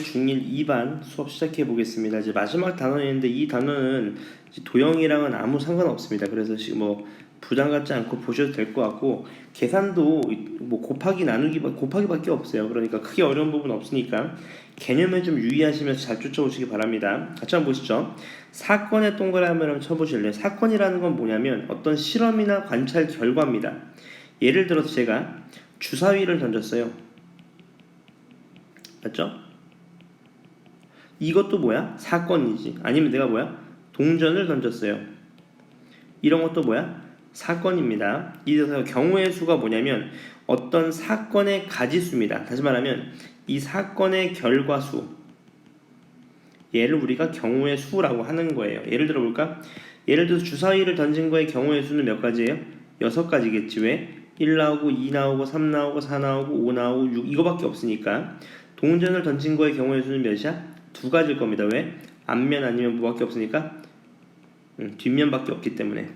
중1 2반 수업 시작해 보겠습니다. 이제 마지막 단원인데 이 단원은 도형이랑은 아무 상관없습니다. 그래서 지금 뭐 부담 갖지 않고 보셔도 될 것 같고 계산도 뭐 곱하기 나누기 곱하기밖에 없어요. 그러니까 크게 어려운 부분 없으니까 개념에 좀 유의하시면서 잘 쫓아오시기 바랍니다. 같이 한번 보시죠. 사건의 동그라미 한번 쳐보실래요? 사건이라는 건 뭐냐면 어떤 실험이나 관찰 결과입니다. 예를 들어서 제가 주사위를 던졌어요. 맞죠? 이것도 뭐야? 사건이지. 아니면 내가 뭐야? 동전을 던졌어요. 이런 것도 뭐야? 사건입니다. 이래서 경우의 수가 뭐냐면 어떤 사건의 가지수입니다. 다시 말하면 이 사건의 결과수, 얘를 우리가 경우의 수라고 하는 거예요. 예를 들어 볼까? 예를 들어서 주사위를 던진 거의 경우의 수는 몇 가지예요? 6가지겠지. 왜? 1 나오고 2 나오고 3 나오고 4 나오고 5 나오고 6 이거밖에 없으니까. 동전을 던진 거의 경우의 수는 몇이야? 2가지일 겁니다. 왜? 앞면 아니면 뭐밖에 없으니까 뒷면밖에 없기 때문에.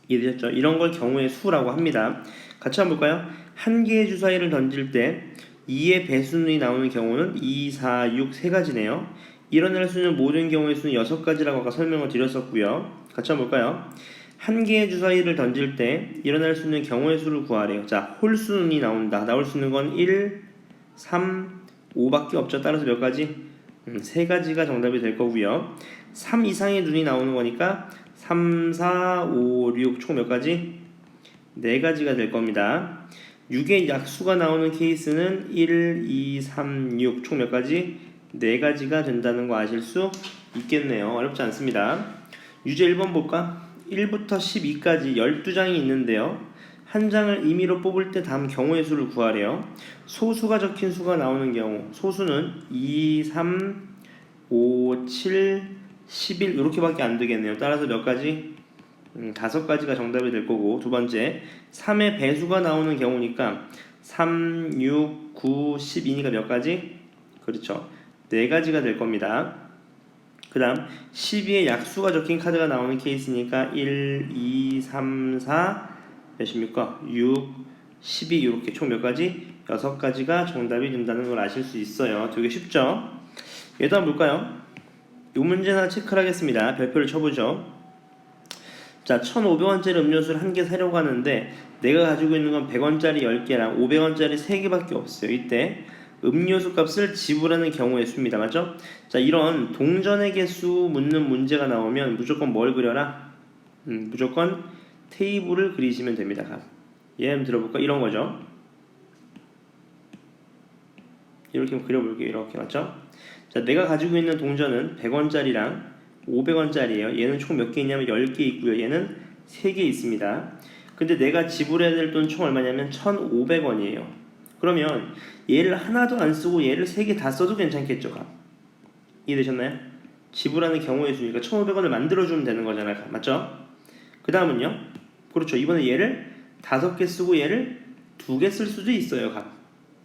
이해되셨죠? 이런 걸 경우의 수라고 합니다. 같이 한번 볼까요? 한 개의 주사위를 던질 때 2의 배수이 나오는 경우는 2, 4, 6 세 가지네요. 일어날 수 있는 모든 경우의 수는 6가지라고 아까 설명을 드렸었고요. 같이 한번 볼까요? 한 개의 주사위를 던질 때 일어날 수 있는 경우의 수를 구하래요. 자, 홀수이 나온다. 나올 수 있는 건 1, 3, 5밖에 없죠. 따라서 몇 가지? 3가지가 정답이 될 거고요. 3 이상의 눈이 나오는 거니까 3, 4, 5, 6 총 몇 가지? 4가지가 될 겁니다. 6의 약수가 나오는 케이스는 1, 2, 3, 6 총 몇 가지? 4가지가 된다는 거 아실 수 있겠네요. 어렵지 않습니다. 유제 1번 볼까? 1부터 12까지 12장이 있는데요. 한 장을 임의로 뽑을 때 다음 경우의 수를 구하래요. 소수가 적힌 수가 나오는 경우, 소수는 2, 3, 5, 7, 11 이렇게밖에 안 되겠네요. 따라서 몇 가지? 5가지가 정답이 될 거고, 두 번째 3의 배수가 나오는 경우니까 3, 6, 9, 12니까 몇 가지? 그렇죠. 4가지가 될 겁니다. 그 다음 12의 약수가 적힌 카드가 나오는 케이스니까 1, 2, 3, 4 몇입니까? 6, 12 이렇게 총 몇 가지? 6가지가 정답이 된다는 걸 아실 수 있어요. 되게 쉽죠? 얘도 한번 볼까요? 이 문제나 체크를 하겠습니다. 별표를 쳐보죠. 자, 1,500원짜리 음료수를 한 개 사려고 하는데 내가 가지고 있는 건 100원짜리 10개랑 500원짜리 3개밖에 없어요. 이때 음료수 값을 지불하는 경우의 수입니다. 맞죠? 자, 이런 동전의 개수 묻는 문제가 나오면 무조건 뭘 그려라? 무조건 테이블을 그리시면 됩니다. 예, 한번 들어볼까? 이런 거죠. 이렇게 한번 그려볼게요. 이렇게 맞죠? 자, 내가 가지고 있는 동전은 100원짜리랑 500원짜리예요. 얘는 총 몇 개 있냐면 10개 있고요. 얘는 3개 있습니다. 근데 내가 지불해야 될 돈 총 얼마냐면 1,500원이에요. 그러면 얘를 하나도 안 쓰고 얘를 3개 다 써도 괜찮겠죠? 이해되셨나요? 지불하는 경우의 수니까 1,500원을 만들어주면 되는 거잖아요. 맞죠? 그 다음은요. 그렇죠. 이번에 얘를 5개 쓰고 얘를 2개 쓸 수도 있어요.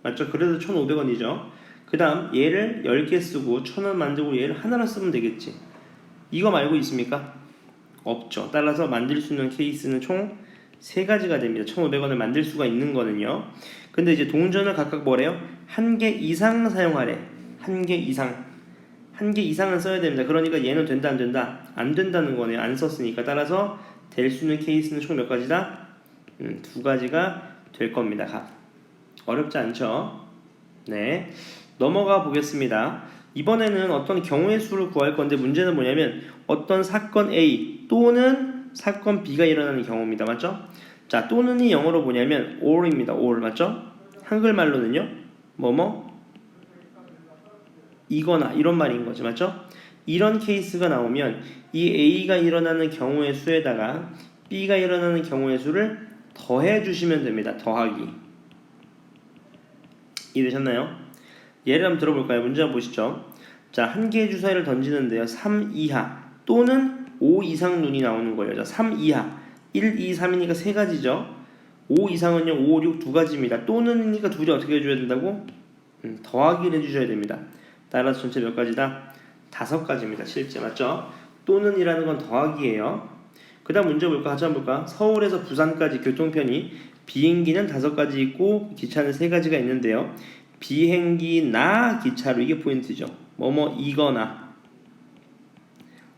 맞죠? 그래도 1,500원이죠. 그 다음 얘를 10개 쓰고 1,000원 만들고 얘를 하나로 쓰면 되겠지. 이거 말고 있습니까? 없죠. 따라서 만들 수 있는 케이스는 총 3가지가 됩니다. 1,500원을 만들 수가 있는 거는요. 근데 이제 동전을 각각 뭐래요? 1개 이상 사용하래. 1개 이상. 1개 이상은 써야 됩니다. 그러니까 얘는 된다 안 된다? 안 된다는 거네요. 안 썼으니까. 따라서 될 수 있는 케이스는 총 몇 가지다? 2가지가 될 겁니다. 어렵지 않죠? 네. 넘어가 보겠습니다. 이번에는 어떤 경우의 수를 구할 건데 문제는 뭐냐면 어떤 사건 A 또는 사건 B가 일어나는 경우입니다. 맞죠? 자, 또는이 영어로 뭐냐면 or입니다. or 맞죠? 한글말로는요. 뭐뭐 이거나 이런 말인 거죠. 맞죠? 이런 케이스가 나오면 이 A가 일어나는 경우의 수에다가 B가 일어나는 경우의 수를 더해 주시면 됩니다. 더하기. 이해되셨나요? 예를 한번 들어볼까요? 문제 한번 보시죠. 자, 한 개의 주사위를 던지는데요. 3 이하 또는 5 이상 눈이 나오는 거예요. 자, 3 이하 1, 2, 3이니까 3가지죠. 5 이상은요. 5, 6 2가지입니다. 또는이니까 둘이 어떻게 해줘야 된다고? 더하기를 해주셔야 됩니다. 따라서 전체 몇 가지다? 5가지입니다. 실제 맞죠? 또는이라는 건 더하기예요. 그 다음 문제 볼까? 같이 한번 볼까? 서울에서 부산까지 교통편이 비행기는 5가지 있고 기차는 3가지가 있는데요. 비행기나 기차로 이게 포인트죠. 뭐뭐 이거나.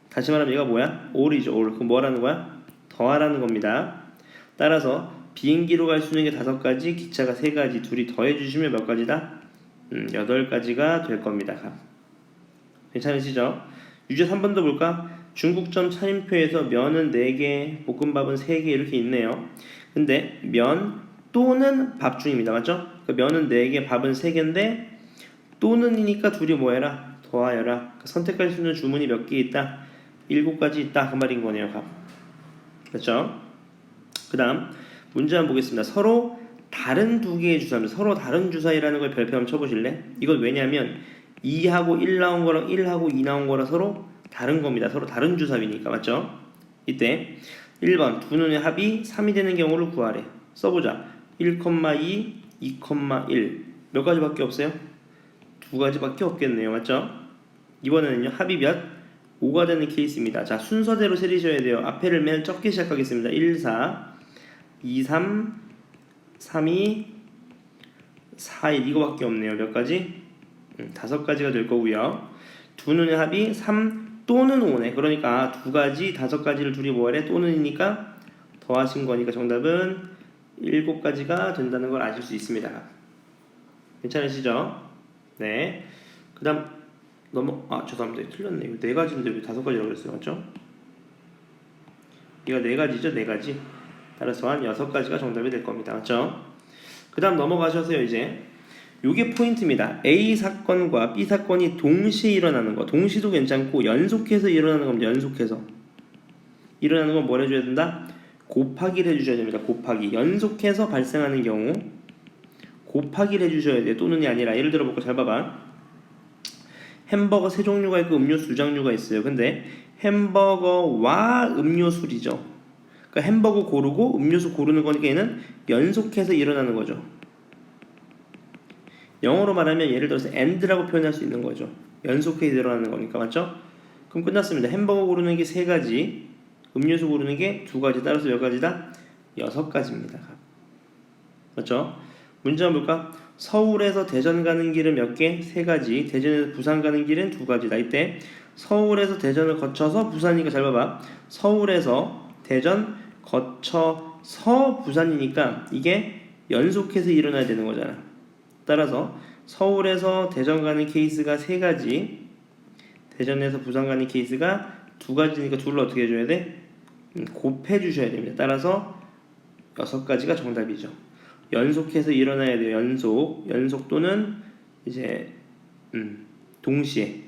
다시 말하면 얘가 뭐야? all이죠. all. 그럼 뭐라는 거야? 더하라는 겁니다. 따라서 비행기로 갈 수 있는 게 5가지, 기차가 3가지, 둘이 더해주시면 몇 가지다? 8가지가 될 겁니다. 괜찮으시죠? 유제 3번 더 볼까? 중국점 차림표에서 면은 4개, 볶음밥은 3개 이렇게 있네요. 근데 면 또는 밥 중입니다. 맞죠? 그러니까 면은 4개, 밥은 3개인데 또는이니까 둘이 뭐 해라? 더하여라. 그러니까 선택할 수 있는 주문이 몇 개 있다? 7가지 있다. 그 말인 거네요. 그렇죠? 그 다음 문제 한번 보겠습니다. 서로 다른 2개의 주사입니다. 서로 다른 주사이라는 걸 별표 한번 쳐보실래? 이건 왜냐면 2하고 1 나온 거랑 1하고 2 나온 거랑 서로 다른 겁니다. 서로 다른 주사위니까. 맞죠? 이때 1번 두 눈의 합이 3이 되는 경우를 구하래. 써보자. 1,2, 2,1 몇 가지밖에 없어요? 2가지밖에 없겠네요. 맞죠? 이번에는요 합이 몇? 5가 되는 케이스입니다. 자, 순서대로 세리셔야 돼요. 앞에를 맨 적게 시작하겠습니다. 1, 4, 2, 3, 3, 2, 4, 1 이거밖에 없네요. 몇 가지? 5가지가 될 거고요. 두 눈의 합이 3 또는 5네. 그러니까 2가지, 5가지를 둘이 뭐하래? 또는이니까 더하신 거니까 정답은 7가지가 된다는 걸 아실 수 있습니다. 괜찮으시죠? 네. 그 다음 죄송합니다. 틀렸네. 이거 4가지인데 왜 5가지라고 그랬어요? 맞죠? 이거 4가지죠? 4가지. 따라서 한 6가지가 정답이 될 겁니다. 맞죠? 그 다음 넘어가셔서요. 이제 요게 포인트입니다. A 사건과 B 사건이 동시에 일어나는 거. 동시도 괜찮고 연속해서 일어나는 겁니다. 연속해서 일어나는 건 뭘 해줘야 된다? 곱하기를 해주셔야 됩니다. 곱하기. 연속해서 발생하는 경우 곱하기를 해주셔야 돼요. 또는이 아니라. 예를 들어 볼까? 잘 봐봐. 햄버거 3종류가 있고 음료수 2종류가 있어요. 근데 햄버거와 음료술이죠. 그러니까 햄버거 고르고 음료수 고르는 거니까 얘는 연속해서 일어나는 거죠. 영어로 말하면 예를 들어서 and라고 표현할 수 있는 거죠. 연속해서 일어나는 거니까. 맞죠? 그럼 끝났습니다. 햄버거 고르는 게 3가지, 음료수 고르는 게 2가지. 따라서 몇 가지다? 6가지입니다. 맞죠? 문제 한번 볼까? 서울에서 대전 가는 길은 몇 개? 3가지. 대전에서 부산 가는 길은 2가지다. 이때 서울에서 대전을 거쳐서 부산이니까 잘 봐봐. 서울에서 대전 거쳐서 부산이니까 이게 연속해서 일어나야 되는 거잖아. 따라서 서울에서 대전 가는 케이스가 3가지, 대전에서 부산 가는 케이스가 2가지니까 둘을 어떻게 해줘야 돼? 곱해 주셔야 됩니다. 따라서 6가지가 정답이죠. 연속해서 일어나야 돼요. 연속 또는 이제 동시에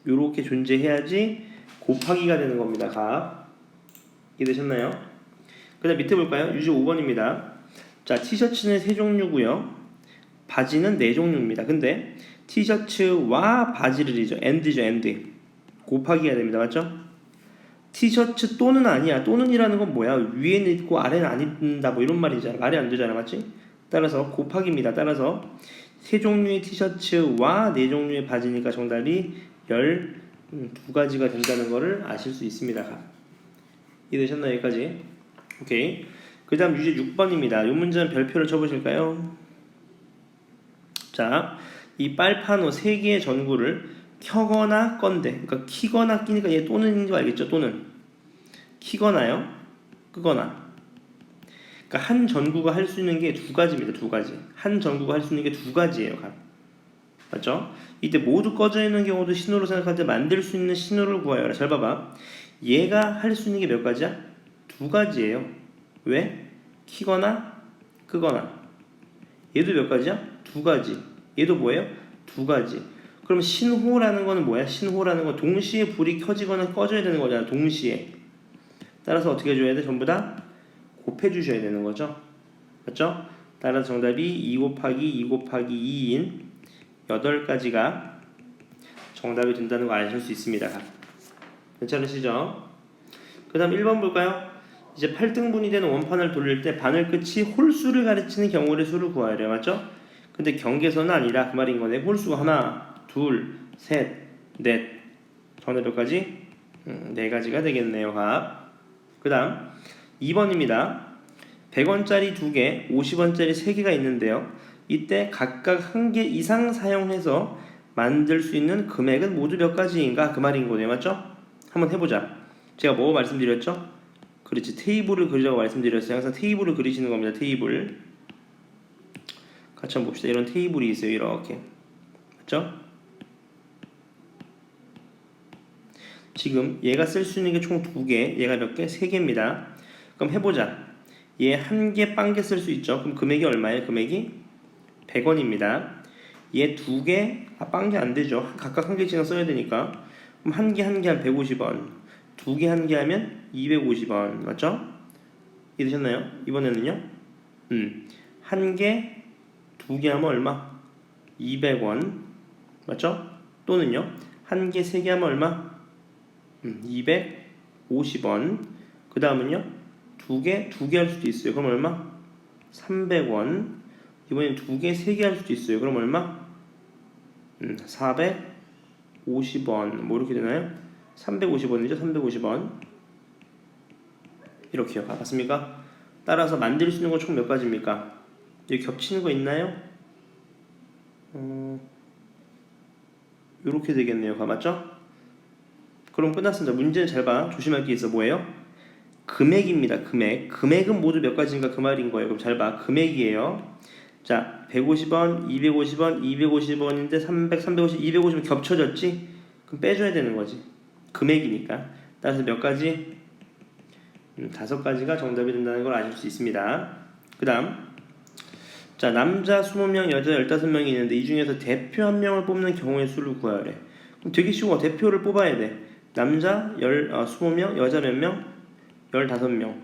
요렇게 존재해야지 곱하기가 되는 겁니다. 이해되셨나요? 그 다음 밑에 볼까요? 유제 5번입니다. 자, 티셔츠는 3종류고요. 바지는 4종류입니다. 근데 티셔츠와 바지를이죠. and죠. and. 곱하기가 됩니다. 맞죠? 티셔츠 또는 아니야. 또는이라는 건 뭐야? 위에는 입고 아래는 안 입는다. 뭐 이런 말이잖아. 말이 안 되잖아. 맞지? 따라서 곱하기입니다. 따라서 3종류의 티셔츠와 4종류의 바지니까 정답이 12가지가 된다는 것을 아실 수 있습니다. 이해되셨나요? 여기까지? 오케이. 그 다음 유제 6번입니다. 이 문제는 별표를 쳐보실까요? 자, 이 빨판호 3개의 전구를 켜거나 건대. 그러니까 키거나 끼니까 얘 또는인 거 알겠죠? 또는 키거나요, 끄거나. 그러니까 한 전구가 할 수 있는 게 2가지입니다. 2가지. 한 전구가 할 수 있는 게 2가지예요. 맞죠? 이때 모두 꺼져 있는 경우도 신호로 생각할 때 만들 수 있는 신호를 구하여라. 잘 봐봐. 얘가 할 수 있는 게 몇 가지야? 2가지예요. 왜? 키거나 끄거나. 얘도 몇 가지야? 2가지. 얘도 뭐예요? 2가지. 그럼 신호라는 거는 뭐야? 신호라는 건 동시에 불이 켜지거나 꺼져야 되는 거잖아. 동시에. 따라서 어떻게 해줘야 돼? 전부 다 곱해 주셔야 되는 거죠. 맞죠? 따라서 정답이 2 곱하기 2 곱하기 2인 8가지가 정답이 된다는 거 아실 수 있습니다. 괜찮으시죠? 그 다음 1번 볼까요? 이제 8등분이 되는 원판을 돌릴 때 바늘 끝이 홀수를 가르치는 경우의 수를 구하래요. 맞죠? 근데 경계선은 아니라 그 말인 거네. 홀수가 하나, 둘, 셋, 넷. 정답 몇 가지? 4가지가 되겠네요. 그 다음 2번입니다. 100원짜리 2개, 50원짜리 3개가 있는데요. 이때 각각 한 개 이상 사용해서 만들 수 있는 금액은 모두 몇 가지인가 그 말인 거네요. 맞죠? 한번 해보자. 제가 뭐 말씀드렸죠? 그렇지, 테이블을 그리라고 말씀드렸어요. 항상 테이블을 그리시는 겁니다. 테이블. 같이 한번 봅시다. 이런 테이블이 있어요. 이렇게. 맞죠? 지금 얘가 쓸 수 있는 게 총 2개, 얘가 몇 개? 3개입니다. 그럼 해보자. 얘 한 개, 빵개 쓸 수 있죠. 그럼 금액이 얼마예요? 금액이 100원입니다. 얘 2개, 빵개 안 되죠. 각각 한 개씩 써야 되니까. 그럼 한 개 한 150원. 2개 한 개 하면 250원. 맞죠? 이해되셨나요? 이번에는요. 한 개, 2개 하면 얼마? 200원. 맞죠? 또는요. 한 개, 3개 하면 얼마? 250원. 그 다음은요. 2개 할 수도 있어요. 그럼 얼마? 300원. 이번엔 2개, 3개 할 수도 있어요. 그럼 얼마? 450원. 뭐 이렇게 되나요? 350원이죠. 350원. 이렇게요. 맞습니까? 따라서 만들 수 있는 건 총 몇 가지입니까? 여기 겹치는 거 있나요? 이렇게 되겠네요. 맞죠? 그럼 끝났습니다. 문제는 잘 봐. 조심할 게 있어. 뭐예요? 금액입니다. 금액은 모두 몇 가지인가 그 말인 거예요. 그럼 잘 봐. 금액이에요. 자, 150원, 250원, 250원인데 300, 350, 250원 겹쳐졌지? 그럼 빼줘야 되는 거지. 금액이니까. 따라서 몇 가지? 5가지가 정답이 된다는 걸 아실 수 있습니다. 그 다음, 자, 남자 20명, 여자 15명이 있는데 이 중에서 대표 한 명을 뽑는 경우의 수를 구하래. 그럼 되게 쉬워. 대표를 뽑아야 돼. 남자 20명, 여자 몇 명? 15명.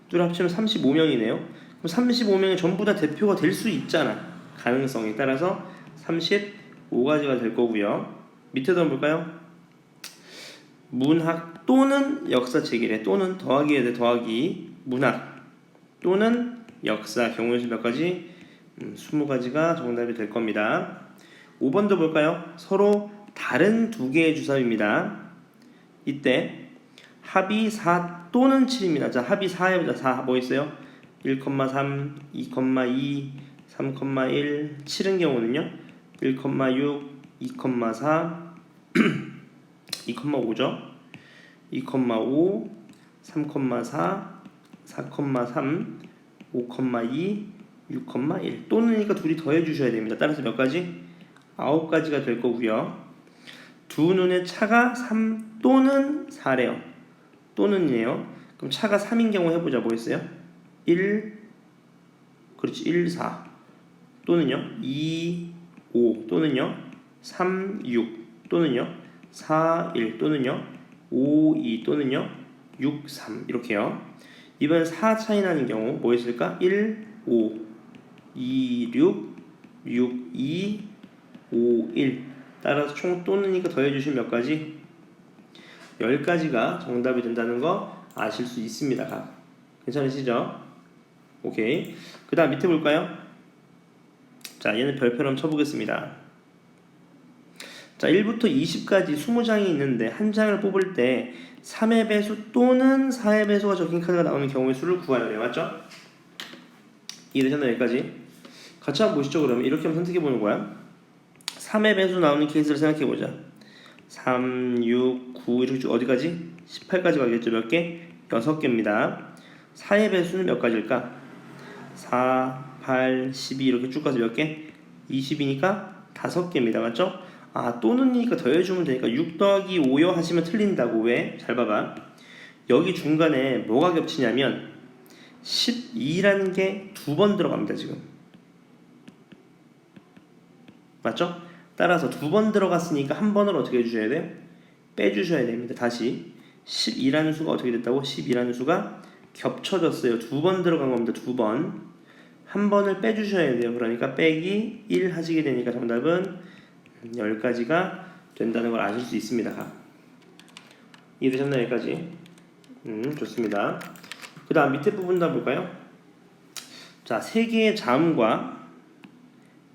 둘 합치면 35명이네요. 그럼 35명이 전부 다 대표가 될 수 있잖아. 가능성에 따라서 35가지가 될 거고요. 밑에도 한번 볼까요? 문학 또는 역사책이래. 또는 더하기 해야 돼. 더하기. 문학 또는 역사. 경우의 수 몇 가지? 20가지가 정답이 될 겁니다. 5번도 볼까요? 서로 다른 2개의 주사위입니다. 이때 합이 4 또는 7입니다. 자, 합이 4해보자. 4 뭐 있어요? 1,3, 2,2, 3,1, 7은 경우는요 1,6, 2,4, 2,5죠. 2,5, 3,4, 4,3, 5,2, 6,1 또는이니까 둘이 더해 주셔야 됩니다. 따라서 몇 가지? 9가지가 될 거고요. 두 눈의 차가 3 또는 4래요. 또는이에요. 그럼 차가 3인 경우 해보자. 뭐 있어요? 1, 그렇지, 1, 4 또는요 2, 5 또는요 3, 6 또는요 4, 1 또는요 5, 2 또는요 6, 3 이렇게요. 이번엔 4 차이 나는 경우 뭐 있을까? 1, 5, 2, 6, 6, 2, 5, 1 따라서 총 또는이니까 더해주시면 몇 가지? 10가지가 정답이 된다는 거 아실 수 있습니다. 괜찮으시죠? 오케이. 그 다음 밑에 볼까요? 자, 얘는 별표를 한번 쳐보겠습니다. 자, 1부터 20까지 20장이 있는데 한 장을 뽑을 때 3의 배수 또는 4의 배수가 적힌 카드가 나오는 경우의 수를 구하려 해요. 맞죠? 이해되셨나요? 여기까지? 같이 한번 보시죠. 그러면 이렇게 한번 선택해보는 거야. 3의 배수 나오는 케이스를 생각해보자. 3, 6, 9 이렇게 쭉 어디까지? 18까지 가겠죠. 몇 개? 6개입니다. 4의 배수는 몇 가지일까? 4, 8, 12 이렇게 쭉 가서 몇 개? 20이니까 5개입니다. 맞죠? 아, 또는이니까 더해주면 되니까 6 더하기 5요 하시면 틀린다고. 왜? 잘 봐봐. 여기 중간에 뭐가 겹치냐면 12라는 게 2번 들어갑니다. 지금 맞죠? 따라서 2번 들어갔으니까 한 번을 어떻게 해주셔야 돼요? 빼주셔야 됩니다. 다시 12라는 수가 어떻게 됐다고? 12라는 수가 겹쳐졌어요. 2번 들어간 겁니다. 2번. 한 번을 빼주셔야 돼요. 그러니까 빼기 1 하시게 되니까 정답은 10가지가 된다는 걸 아실 수 있습니다. 이해되셨나요? 여기까지? 좋습니다. 그 다음 밑에 부분도 한번 볼까요? 자, 3개의 자음과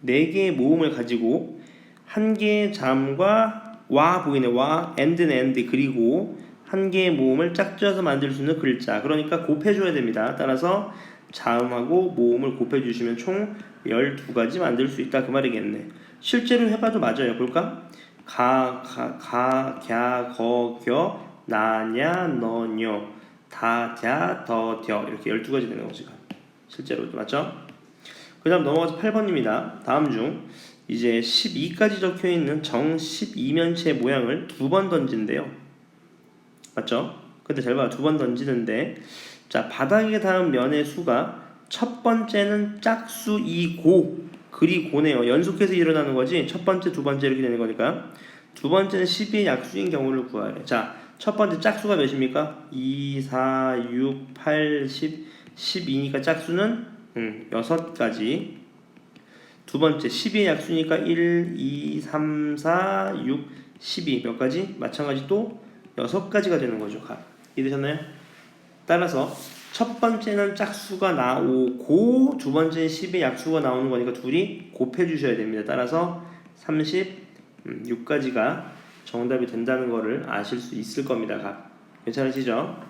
4개의 모음을 가지고 1개의 자음과 와 보이네. 와, and는 and 그리고 1개의 모음을 짝지어서 만들 수 있는 글자. 그러니까 곱해줘야 됩니다. 따라서 자음하고 모음을 곱해주시면 총 12가지 만들 수 있다 그 말이겠네. 실제로 해봐도 맞아요. 볼까? 갸, 거, 겨, 나냐, 너녀, 다, 갸, 더, 뎌 이렇게 12가지 되는 거지. 실제로도 맞죠? 그 다음 넘어가서 8번입니다. 다음 중 이제 12까지 적혀있는 정 12면체의 모양을 두 번 던진대요. 맞죠? 근데 잘 봐. 두 번 던지는데 자, 바닥에 닿은 면의 수가 첫 번째는 짝수이고 그리 고네요. 연속해서 일어나는 거지. 첫 번째, 두 번째 이렇게 되는 거니까. 두 번째는 12의 약수인 경우를 구하래. 자, 첫 번째 짝수가 몇입니까? 2, 4, 6, 8, 10, 12니까 짝수는 6가지. 두 번째 12의 약수니까 1, 2, 3, 4, 6, 12 몇 가지? 마찬가지 또 6가지가 되는 거죠. 이해되셨나요? 따라서 첫 번째는 짝수가 나오고 두 번째는 10의 약수가 나오는 거니까 둘이 곱해 주셔야 됩니다. 따라서 36가지가 정답이 된다는 거를 아실 수 있을 겁니다. 괜찮으시죠?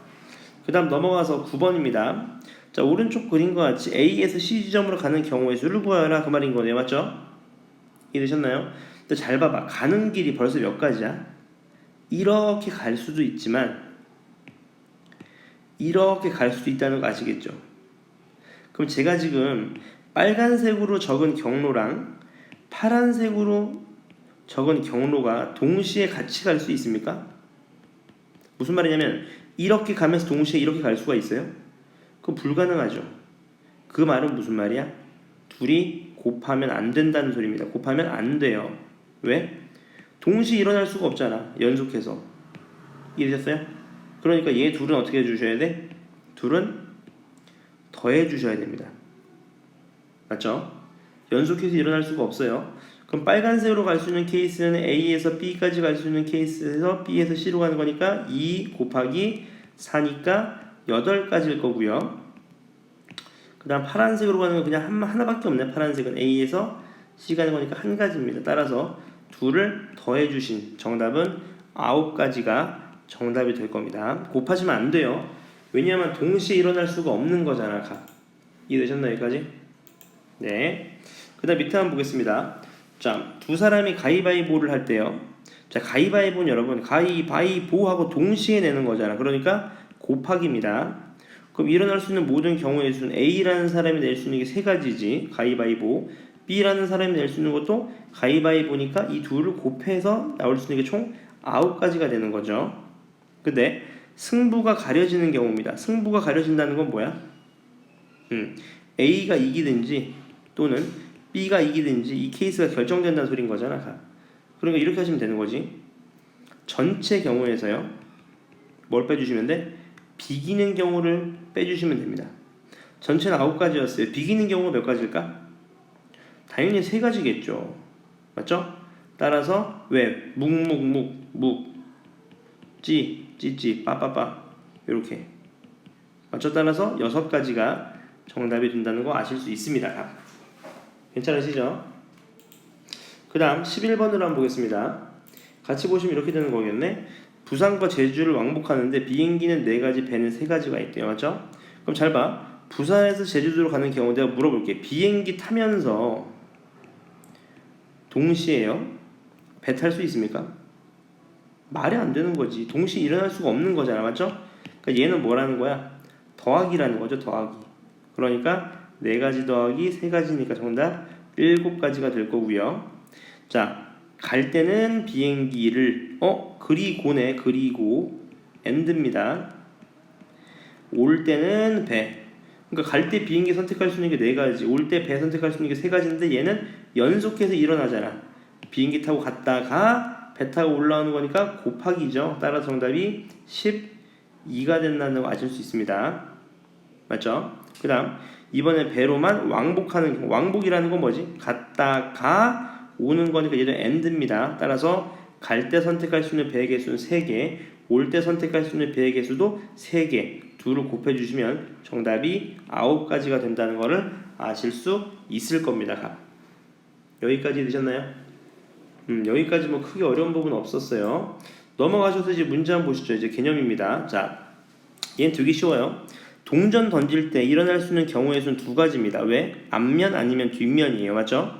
그 다음 넘어가서 9번입니다. 자, 오른쪽 그림과 같이 A에서 C 지점으로 가는 경우의 수를 구하라 그 말인 거네요. 맞죠? 이해되셨나요? 근데 잘 봐봐. 가는 길이 벌써 몇 가지야? 이렇게 갈 수도 있지만 이렇게 갈 수도 있다는 거 아시겠죠? 그럼 제가 지금 빨간색으로 적은 경로랑 파란색으로 적은 경로가 동시에 같이 갈 수 있습니까? 무슨 말이냐면 이렇게 가면서 동시에 이렇게 갈 수가 있어요? 그건 불가능하죠. 그 말은 무슨 말이야? 둘이 곱하면 안 된다는 소리입니다. 곱하면 안 돼요. 왜? 동시에 일어날 수가 없잖아. 연속해서. 이해되셨어요? 그러니까 얘 둘은 어떻게 해주셔야 돼? 둘은 더해 주셔야 됩니다. 맞죠? 연속해서 일어날 수가 없어요. 그럼 빨간색으로 갈 수 있는 케이스는 A에서 B까지 갈 수 있는 케이스에서 B에서 C로 가는 거니까 2 곱하기 4니까 8가지일 거고요. 그 다음 파란색으로 가는 건 그냥 하나밖에 없네. 파란색은 A에서 C 가는 거니까 한 가지입니다. 따라서 둘을 더해 주신 정답은 9가지가 정답이 될 겁니다. 곱하시면 안 돼요. 왜냐하면 동시에 일어날 수가 없는 거잖아. 이해되셨나요? 여기까지? 네. 그 다음 밑에 한번 보겠습니다. 자, 두 사람이 가위바위보를 할 때요. 자, 가위바위보는 여러분 가위바위보하고 동시에 내는 거잖아. 그러니까 곱하기입니다. 그럼 일어날 수 있는 모든 경우의 수는 A라는 사람이 낼 수 있는 게 세 가지지. 가위바위보. B라는 사람이 낼 수 있는 것도 가위바위보니까 이 둘을 곱해서 나올 수 있는 게 총 9가지가 되는 거죠. 근데 승부가 가려지는 경우입니다. 승부가 가려진다는 건 뭐야? A가 이기든지 또는 B가 이기든지 이 케이스가 결정된다는 소린 거잖아. 그러니까 이렇게 하시면 되는 거지. 전체 경우에서요. 뭘 빼주시면 돼? 비기는 경우를 빼주시면 됩니다. 전체는 9가지였어요. 비기는 경우가 몇 가지일까? 당연히 3가지겠죠. 맞죠? 따라서 왜? 묵 찌 빠빠빠 이렇게 맞죠? 따라서 6가지가 정답이 된다는 거 아실 수 있습니다. 괜찮으시죠? 그 다음 11번으로 한번 보겠습니다. 같이 보시면 이렇게 되는 거겠네. 부산과 제주를 왕복하는데 비행기는 4가지, 배는 3가지가 있대요. 맞죠? 그럼 잘 봐. 부산에서 제주도로 가는 경우 내가 물어볼게. 비행기 타면서 동시에요? 배 탈 수 있습니까? 말이 안 되는 거지. 동시에 일어날 수가 없는 거잖아. 맞죠? 그러니까 얘는 뭐라는 거야? 더하기라는 거죠. 더하기. 그러니까 4가지 더하기 3가지니까 정답 7가지가 될 거고요. 자, 갈 때는 비행기를 그리고네. 그리고 and입니다. 올 때는 배. 그러니까 갈 때 비행기 선택할 수 있는 게 4가지, 올 때 배 선택할 수 있는 게 3가지인데 얘는 연속해서 일어나잖아. 비행기 타고 갔다가 배 타고 올라오는 거니까 곱하기죠. 따라서 정답이 12가 된다는 거 아실 수 있습니다. 맞죠? 그 다음 이번에 배로만 왕복하는 경우. 왕복이라는 건 뭐지? 갔다가 오는 거니까 얘는 and입니다. 따라서 갈 때 선택할 수 있는 배의 개수는 3개, 올 때 선택할 수 있는 배의 개수도 3개. 둘을 곱해주시면 정답이 9가지가 된다는 것을 아실 수 있을 겁니다. 여기까지 되셨나요? 여기까지 뭐 크게 어려운 부분 없었어요. 넘어가셔서 이제 문제 한번 보시죠. 이제 개념입니다. 자, 얘는 되게 쉬워요. 동전 던질 때 일어날 수 있는 경우의 수는 두 가지입니다. 왜? 앞면 아니면 뒷면이에요. 맞죠?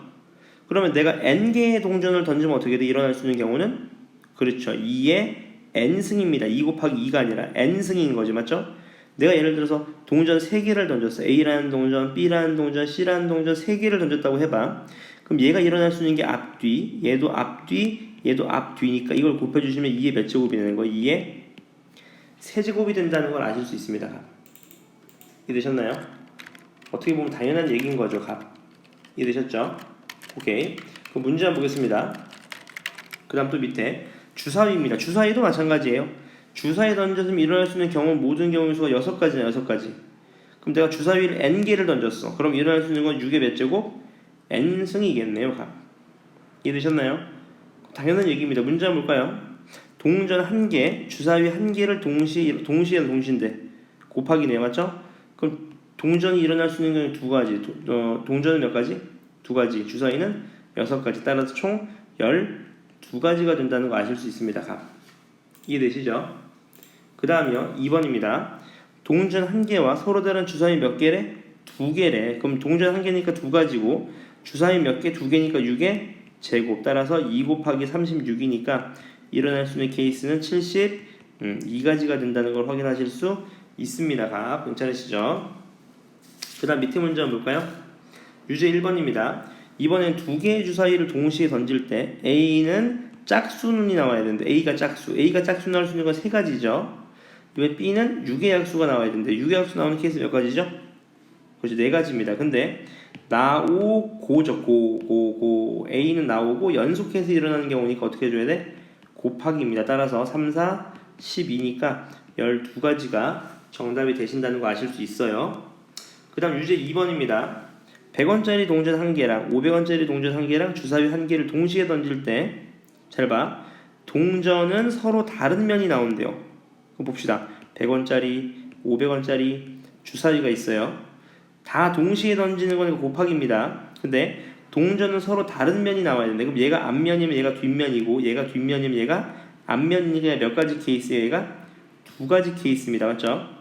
그러면 내가 n개의 동전을 던지면 어떻게 돼? 일어날 수 있는 경우는? 그렇죠. 2의 n승입니다. 2 곱하기 2가 아니라 n승인 거지. 맞죠? 내가 예를 들어서 동전 3개를 던졌어. A라는 동전, B라는 동전, C라는 동전 3개를 던졌다고 해봐. 그럼 얘가 일어날 수 있는 게 앞뒤, 얘도 앞뒤, 얘도 앞뒤니까 이걸 곱해주시면 2의 몇 제곱이 되는 거예요? 2의 세제곱이 된다는 걸 아실 수 있습니다. 이해되셨나요? 어떻게 보면 당연한 얘기인 거죠. 값. 이해되셨죠? 오케이. 그럼 문제 한번 보겠습니다. 그 다음 또 밑에 주사위입니다. 주사위도 마찬가지예요. 주사위 던졌으면 일어날 수 있는 경우 모든 경우의 수가 6가지냐 6가지. 그럼 내가 주사위를 n개를 던졌어. 그럼 일어날 수 있는 건 6의 몇 제곱? n승이겠네요. 값. 이해되셨나요? 당연한 얘기입니다. 문제 한번 볼까요? 동전 1개, 주사위 1개를 동시인데 곱하기네요. 맞죠? 그럼 동전이 일어날 수 있는 건 두 가지. 동전은 몇 가지? 두 가지. 주사위는 6가지. 따라서 총 12가지가 된다는 거 아실 수 있습니다. 값. 이해되시죠? 그 다음이요. 2번입니다. 동전 1개와 서로 다른 주사위 몇 개래? 2개래. 그럼 동전 1개니까 2가지고 주사위 몇 개? 2개니까 6의 제곱. 따라서 2 곱하기 36이니까 일어날 수 있는 케이스는 72가지가 된다는 걸 확인하실 수 있습니다. 값. 괜찮으시죠? 그 다음 밑에 문제 한번 볼까요? 유제 1번입니다. 이번엔 2개의 주사위를 동시에 던질 때 A는 짝수눈이 나와야 되는데 A가 짝수 나올 수 있는 건 3가지죠. 왜 B는 6의 약수가 나와야 되는데 6의 약수 나오는 케이스 몇 가지죠? 그렇죠. 4가지입니다. 근데 나오고죠. 고 A는 나오고 연속해서 일어나는 경우니까 어떻게 해줘야 돼? 곱하기입니다. 따라서 3, 4, 12니까 12가지가 정답이 되신다는 거 아실 수 있어요. 그 다음 유제 2번입니다. 100원짜리 동전 1개랑 500원짜리 동전 1개랑 주사위 1개를 동시에 던질 때 잘 봐. 동전은 서로 다른 면이 나온대요. 그럼 봅시다. 100원짜리, 500원짜리 주사위가 있어요. 다 동시에 던지는 거니까 곱하기입니다. 근데 동전은 서로 다른 면이 나와야 되는데 그럼 얘가 앞면이면 얘가 뒷면이고 얘가 뒷면이면 얘가 앞면이니까 몇 가지 케이스예요? 얘가 2가지 케이스입니다. 맞죠?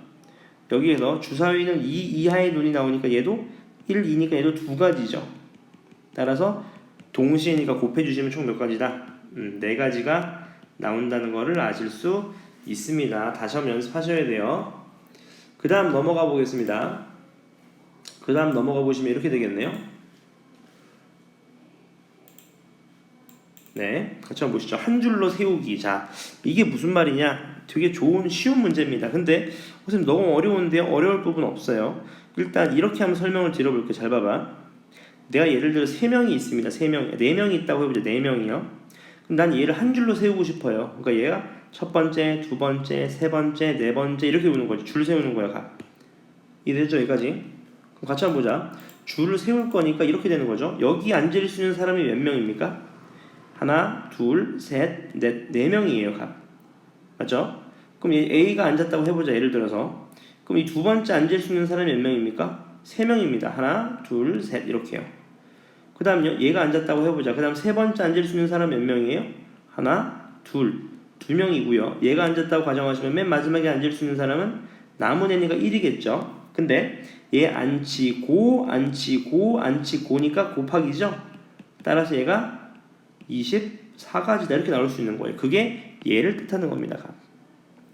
여기에서 주사위는 2 이하의 눈이 나오니까 얘도 1, 2니까 얘도 2가지죠. 따라서 동시에니까 곱해주시면 총 몇 가지다? 4가지가 나온다는 것을 아실 수 있습니다. 다시 한번 연습하셔야 돼요. 그 다음 넘어가 보겠습니다. 그 다음 넘어가 보시면 이렇게 되겠네요. 네, 같이 한번 보시죠. 한 줄로 세우기. 자, 이게 무슨 말이냐? 되게 좋은 쉬운 문제입니다. 근데 선생님 너무 어려운데요? 어려울 부분 없어요. 일단 이렇게 한번 설명을 드려볼게요. 잘 봐봐. 내가 예를 들어 3명이 있습니다. 3명, 4명이 있다고 해보죠. 4명이요. 그럼 난 얘를 한 줄로 세우고 싶어요. 그러니까 얘가 첫 번째, 두 번째, 세 번째, 네 번째 이렇게 오는 거지. 줄 세우는 거야. 가. 이해되죠? 여기까지? 그럼 같이 한번 보자. 줄을 세울 거니까 이렇게 되는 거죠. 여기 앉을 수 있는 사람이 몇 명입니까? 하나, 둘, 셋, 넷, 4명이에요. 가. 맞죠? 그럼 A가 앉았다고 해보자. 예를 들어서. 그럼 이 두 번째 앉을 수 있는 사람이 몇 명입니까? 3명입니다. 하나, 둘, 셋 이렇게요. 그 다음 얘가 앉았다고 해보자. 그 다음 세 번째 앉을 수 있는 사람 몇 명이에요? 하나, 둘, 2명이고요. 얘가 앉았다고 가정하시면 맨 마지막에 앉을 수 있는 사람은 남은 애니까 1이겠죠. 근데 얘 앉히고니까 곱하기죠. 따라서 얘가 24가지다 이렇게 나올 수 있는 거예요. 그게 얘를 뜻하는 겁니다.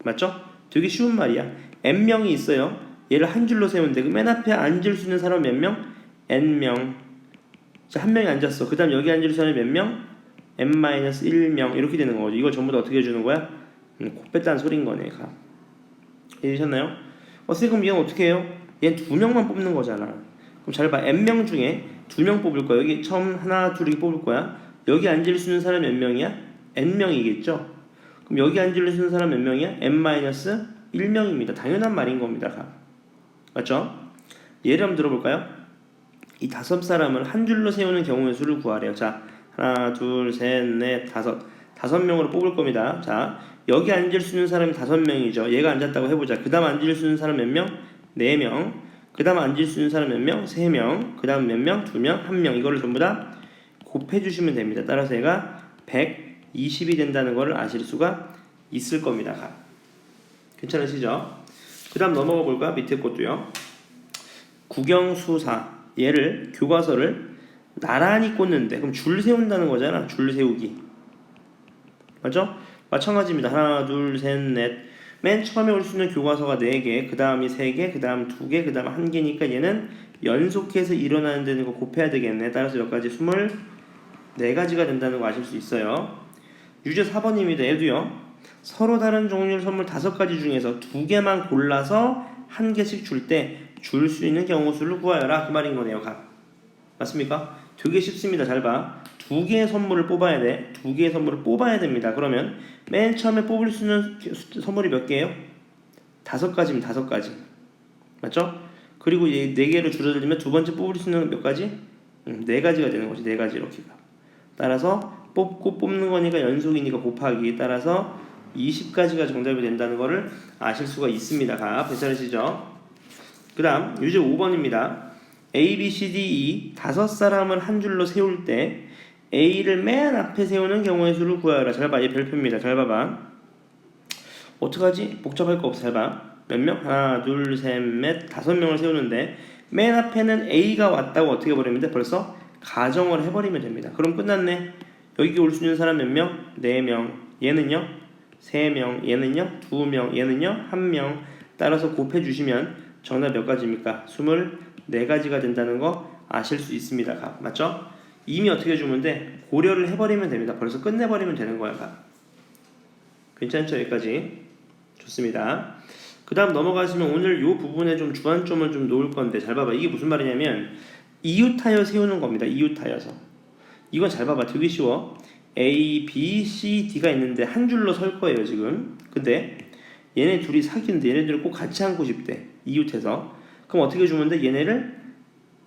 맞죠? 되게 쉬운 말이야. n명이 있어요. 얘를 한 줄로 세우는데 그 맨 앞에 앉을 수 있는 사람 몇 명? n명. 자, 한 명이 앉았어. 그 다음 여기 앉을 사람이 몇 명? n-1명 이렇게 되는 거죠. 이걸 전부 다 어떻게 해주는 거야? 코 뺐다는 소린 거네. 이해되셨나요? 선생님 그럼 얘는 어떻게 해요? 얘는 2명만 뽑는 거잖아. 그럼 잘 봐. n명 중에 2명 뽑을 거야. 여기 처음 하나, 둘 이렇게 뽑을 거야. 여기 앉을 수 있는 사람 몇 명이야? n명이겠죠? 그럼 여기 앉을 수 있는 사람 몇 명이야? n-1명입니다. 당연한 말인 겁니다. 맞죠? 예를 한번 들어볼까요? 이 5사람을 한 줄로 세우는 경우의 수를 구하래요. 자, 하나, 둘, 셋, 넷, 5명으로 뽑을 겁니다. 자, 여기 앉을 수 있는 사람이 5명이죠. 얘가 앉았다고 해보자. 그 다음 앉을 수 있는 사람 몇 명? 4명. 그 다음 앉을 수 있는 사람 몇 명? 3명. 그 다음 몇 명? 2명, 1명. 이거를 전부 다 곱해주시면 됩니다. 따라서 얘가 120이 된다는 것을 아실 수가 있을 겁니다. 괜찮으시죠? 그 다음 넘어가 볼까? 밑에 것도요. 국영수사 얘를 교과서를 나란히 꽂는데 그럼 줄 세운다는 거잖아. 줄 세우기. 맞죠? 마찬가지입니다. 하나, 둘, 셋, 넷. 맨 처음에 올 수 있는 교과서가 4개, 그 다음이 3개, 그 다음 2개, 그 다음 1개니까 얘는 연속해서 일어나는 데는 거 곱해야 되겠네. 따라서 몇 가지? 24가지가 된다는 거 아실 수 있어요. 유제 4번입니다. 얘도요. 서로 다른 종류의 선물 5가지 중에서 2개만 골라서 1개씩 줄 때 줄 수 있는 경우 수를 구하여라. 그 말인 거네요. 각. 맞습니까? 되게 쉽습니다. 잘 봐. 2개의 선물을 뽑아야 돼. 2개의 선물을 뽑아야 됩니다. 그러면 맨 처음에 뽑을 수 있는 선물이 몇 개예요? 5가지입니다. 5가지. 맞죠? 그리고 얘 4개로 줄어들면 두 번째 뽑을 수 있는 몇 가지? 4가지가 되는 거지. 4가지 이렇게가. 따라서 뽑고 뽑는 거니까 연속이니까 곱하기. 따라서 20가지가 정답이 된다는 거를 아실 수가 있습니다. 가. 괜찮으시죠? 그 다음 유제 5번입니다. A, B, C, D, E 5사람을 한 줄로 세울 때 A를 맨 앞에 세우는 경우의 수를 구하여라. 잘 봐. 얘 별표입니다. 잘 봐봐. 어떡하지? 복잡할 거 없어. 잘 봐. 몇 명? 하나, 둘, 셋, 넷, 5명을 세우는데 맨 앞에는 A가 왔다고 어떻게 해버리면 돼? 벌써 가정을 해버리면 됩니다. 그럼 끝났네. 여기 올 수 있는 사람 몇 명? 4명. 얘는요? 3명. 얘는요? 2명. 얘는요? 1명. 따라서 곱해주시면 정답 몇 가지입니까? 24가지가 된다는 거 아실 수 있습니다. 맞죠? 이미 어떻게 해주면 돼? 고려를 해버리면 됩니다. 벌써 끝내버리면 되는 거야. 괜찮죠? 여기까지. 좋습니다. 그 다음 넘어가시면 오늘 이 부분에 좀 주안점을 좀 놓을 건데 잘 봐봐. 이게 무슨 말이냐면 이웃하여 세우는 겁니다. 이웃하여서. 이건 잘 봐봐. 되게 쉬워. A, B, C, D가 있는데 한 줄로 설 거예요. 지금. 근데 얘네 둘이 사귀는데 얘네들을 꼭 같이 앉고 싶대. 이웃해서. 그럼 어떻게 주면 돼? 얘네를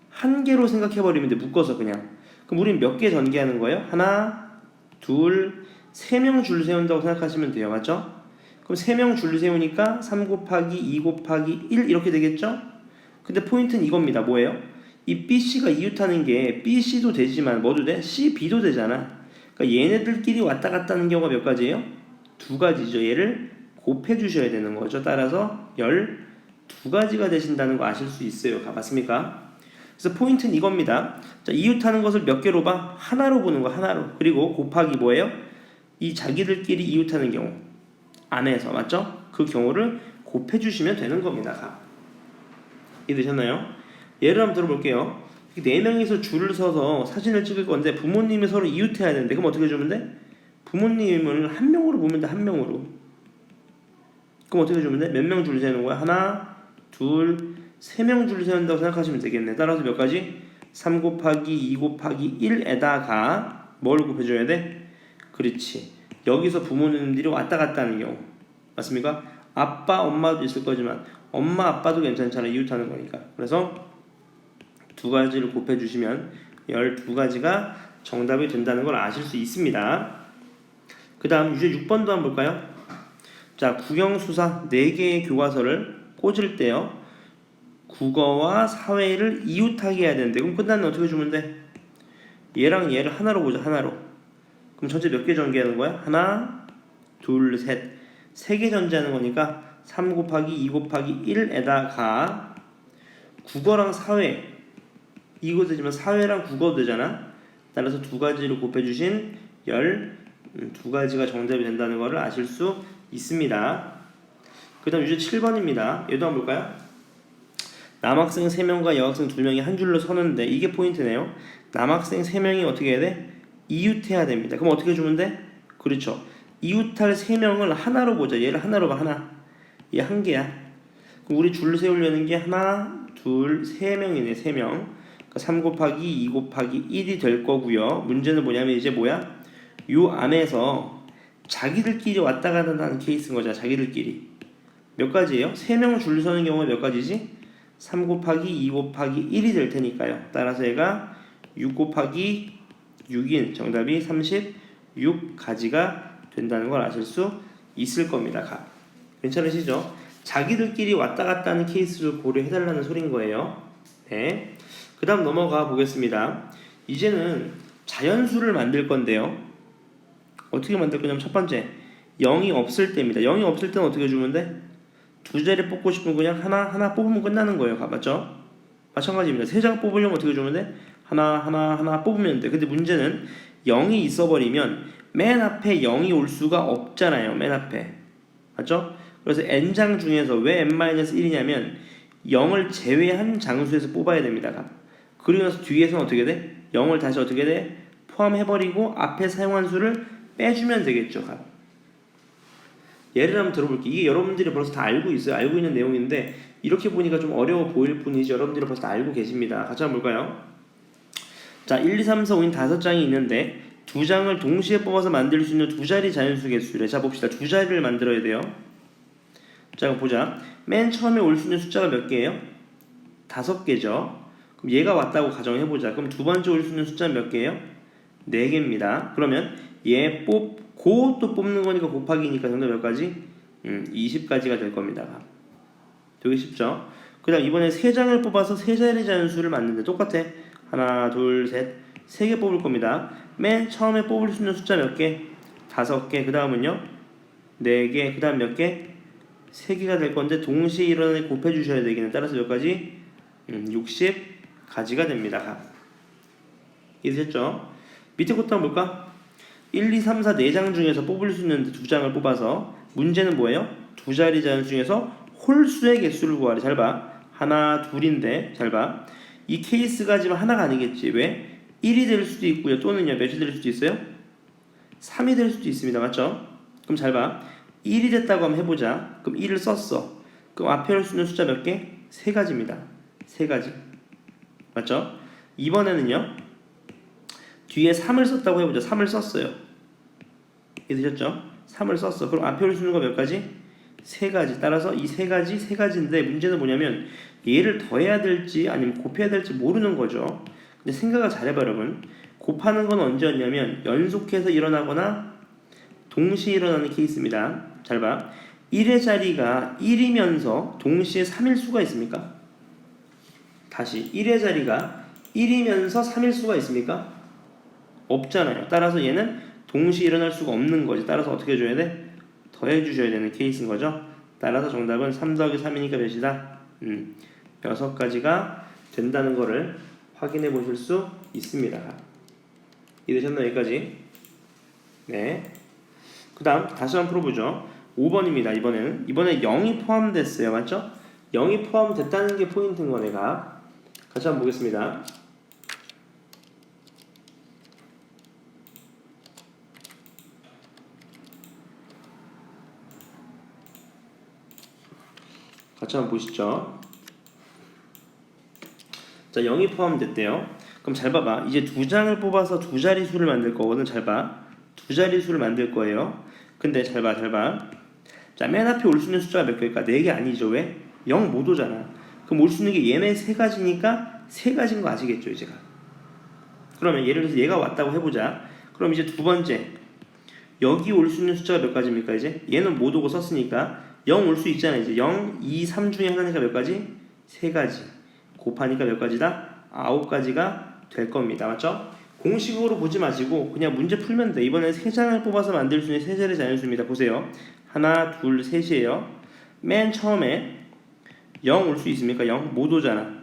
한 개로 생각해버리면 돼. 묶어서 그냥. 그럼 우린 몇 개 전개하는 거예요? 하나, 둘, 3명 줄 세운다고 생각하시면 돼요. 맞죠? 그럼 3명 줄 세우니까 3 곱하기 2 곱하기 1 이렇게 되겠죠? 근데 포인트는 이겁니다. 뭐예요? 이 BC가 이웃하는 게 BC도 되지만 뭐도 돼? C, B도 되잖아. 그러니까 얘네들끼리 왔다 갔다 하는 경우가 몇 가지예요? 2가지죠. 얘를 곱해 주셔야 되는 거죠. 따라서 12가지가 되신다는 거 아실 수 있어요. 맞습니까? 그래서 포인트는 이겁니다. 자, 이웃하는 것을 몇 개로 봐? 하나로 보는 거. 하나로. 그리고 곱하기 뭐예요? 이 자기들끼리 이웃하는 경우 안에서. 맞죠? 그 경우를 곱해 주시면 되는 겁니다. 이해되셨나요? 예를 한번 들어볼게요. 4명이서 줄을 서서 사진을 찍을 건데 부모님이 서로 이웃해야 되는데 그럼 어떻게 해주면 돼? 부모님을 한 명으로 보면 돼. 한 명으로. 그럼 어떻게 해주면 돼? 몇 명 줄 세우는 거야? 하나, 둘, 3명 줄 세운다고 생각하시면 되겠네. 따라서 몇 가지? 3 곱하기 2 곱하기 1에다가 뭘 곱해줘야 돼? 그렇지. 여기서 부모님들이 왔다 갔다 하는 경우. 맞습니까? 아빠, 엄마도 있을 거지만 엄마, 아빠도 괜찮잖아. 이웃하는 거니까. 그래서 2가지를 곱해주시면 12가지가 정답이 된다는 걸 아실 수 있습니다. 그 다음 유제 6번도 한번 볼까요? 자, 국영수사 4개의 교과서를 꽂을 때요. 국어와 사회를 이웃하게 해야 되는데 그럼 끝나면 어떻게 주면 돼? 얘랑 얘를 하나로 보자. 하나로. 그럼 전체 몇 개 전개하는 거야? 하나, 둘, 셋. 3개 전개하는 거니까 3 곱하기 2 곱하기 1에다가 국어랑 사회 이거 되지만 사회랑 국어도 되잖아. 따라서 2가지로 곱해주신 12가지가 정답이 된다는 것을 아실 수 있습니다. 그 다음 유제 7번입니다. 얘도 한번 볼까요? 남학생 3명과 여학생 2명이 한 줄로 서는데 이게 포인트네요. 남학생 3명이 어떻게 해야 돼? 이웃해야 됩니다. 그럼 어떻게 주면 돼? 그렇죠. 이웃할 3명을 하나로 보자. 얘를 하나로 봐. 하나. 얘 한 개야. 그럼 우리 줄 세우려는 게 하나, 둘, 3명이네. 3명. 그러니까 3 곱하기 2 곱하기 1이 될 거고요. 문제는 뭐냐면 이제 뭐야? 요 안에서 자기들끼리 왔다 갔다 하는 케이스인 거잖아. 자기들끼리. 몇 가지예요? 3명 줄 서는 경우가 몇 가지지? 3 곱하기 2 곱하기 1이 될 테니까요. 따라서 얘가 6 곱하기 6인 정답이 36가지가 된다는 걸 아실 수 있을 겁니다. 괜찮으시죠? 자기들끼리 왔다 갔다 하는 케이스를 고려해달라는 소린 거예요. 네. 그 다음 넘어가 보겠습니다. 이제는 자연수를 만들 건데요. 어떻게 만들 거냐면 첫 번째 0이 없을 때입니다. 0이 없을 때는 어떻게 주면 돼? 두 자리 뽑고 싶으면 그냥 하나 뽑으면 끝나는 거예요. 맞죠? 마찬가지입니다. 세 장 뽑으려면 어떻게 주면 돼? 하나 뽑으면 돼. 근데 문제는 0이 있어버리면 맨 앞에 0이 올 수가 없잖아요. 맨 앞에. 맞죠? 그래서 n장 중에서 왜 n-1이냐면 0을 제외한 장수에서 뽑아야 됩니다. 그리고 나서 뒤에서는 어떻게 돼? 0을 다시 어떻게 돼? 포함해버리고 앞에 사용한 수를 빼주면 되겠죠. 예를 한번 들어볼게요. 이게 여러분들이 벌써 다 알고 있어요. 알고 있는 내용인데 이렇게 보니까 좀 어려워 보일 뿐이지 여러분들이 벌써 다 알고 계십니다. 같이 한번 볼까요? 자, 1, 2, 3, 4, 5인 5장이 있는데 두 장을 동시에 뽑아서 만들 수 있는 두 자리 자연수 개수래. 자, 봅시다. 두 자리를 만들어야 돼요. 자, 보자. 맨 처음에 올 수 있는 숫자가 몇 개예요? 5개죠. 그럼 얘가 왔다고 가정해보자. 그럼 두 번째 올 수 있는 숫자는 몇 개예요? 4개입니다. 그러면 얘 뽑고 또 뽑는 거니까 곱하기니까 정답 몇 가지? 20가지가 될 겁니다. 되게 쉽죠? 그 다음 이번에 3장을 뽑아서 세 자리 자연수를 만드는데 똑같아. 하나, 둘, 셋, 3개 뽑을 겁니다. 맨 처음에 뽑을 수 있는 숫자 몇 개? 5개. 그 다음은요? 4개. 그 다음 몇 개? 3개가 될 건데 동시에 일어나는 곱해 주셔야 되겠네. 따라서 몇 가지? 60가지가 됩니다. 이해되셨죠? 밑에 것도 한번 볼까? 1, 2, 3, 4, 4장 중에서 뽑을 수 있는 두 장을 뽑아서 문제는 뭐예요? 두 자리 자연수 중에서 홀수의 개수를 구하래. 잘 봐. 하나, 둘인데 잘 봐. 이 케이스가 지금 하나가 아니겠지. 왜? 1이 될 수도 있고요. 또는요. 몇이 될 수도 있어요? 3이 될 수도 있습니다. 맞죠? 그럼 잘 봐. 1이 됐다고 한번 해보자. 그럼 1을 썼어. 그럼 앞에 올 수 있는 숫자 몇 개? 3가지입니다. 3가지. 맞죠? 이번에는요. 뒤에 3을 썼다고 해보자. 3을 썼어요. 이해되셨죠? 3을 썼어. 그럼 앞에 올 수 있는 거 몇 가지? 3가지. 따라서 이 3가지인데 문제는 뭐냐면 얘를 더해야 될지 아니면 곱해야 될지 모르는 거죠. 근데 생각을 잘해봐 여러분. 곱하는 건 언제였냐면 연속해서 일어나거나 동시에 일어나는 케이스입니다. 잘 봐. 1의 자리가 1이면서 동시에 3일 수가 있습니까? 다시 1의 자리가 1이면서 3일 수가 있습니까? 없잖아요. 따라서 얘는 동시에 일어날 수가 없는 거지. 따라서 어떻게 해줘야 돼? 더해 주셔야 되는 케이스인 거죠. 따라서 정답은 3 더하기 3이니까 몇이다? 6가지가 된다는 거를 확인해 보실 수 있습니다. 이해되셨나요? 여기까지? 네. 그 다음 다시 한번 풀어보죠. 5번입니다. 이번에 0이 포함됐어요. 맞죠? 0이 포함됐다는 게 포인트인 거 내가 같이 한번 보겠습니다. 같이 한번 보시죠. 자, 0이 포함됐대요. 그럼 잘 봐봐. 이제 두 장을 뽑아서 두 자릿수를 만들 거거든. 잘 봐. 두 자릿수를 만들 거예요. 근데 잘 봐. 자, 맨 앞에 올 수 있는 숫자가 몇 개일까? 4개 아니죠. 왜? 0 못 오잖아. 그럼 올 수 있는 게 얘네 3가지니까 3가지인 거 아시겠죠, 이제가? 그러면 예를 들어서 얘가 왔다고 해보자. 그럼 이제 두 번째. 여기 올 수 있는 숫자가 몇 가지입니까, 이제? 얘는 못 오고 썼으니까 0 올 수 있잖아, 이제. 0, 2, 3 중에 하나니까 몇 가지? 3가지. 곱하니까 몇 가지다? 9가지가 될 겁니다. 맞죠? 공식으로 보지 마시고 그냥 문제 풀면 돼. 이번엔 3장을 뽑아서 만들 수 있는 세 자리 자연수입니다. 보세요. 하나, 둘, 셋이에요. 맨 처음에 0 올 수 있습니까? 0 못 오잖아.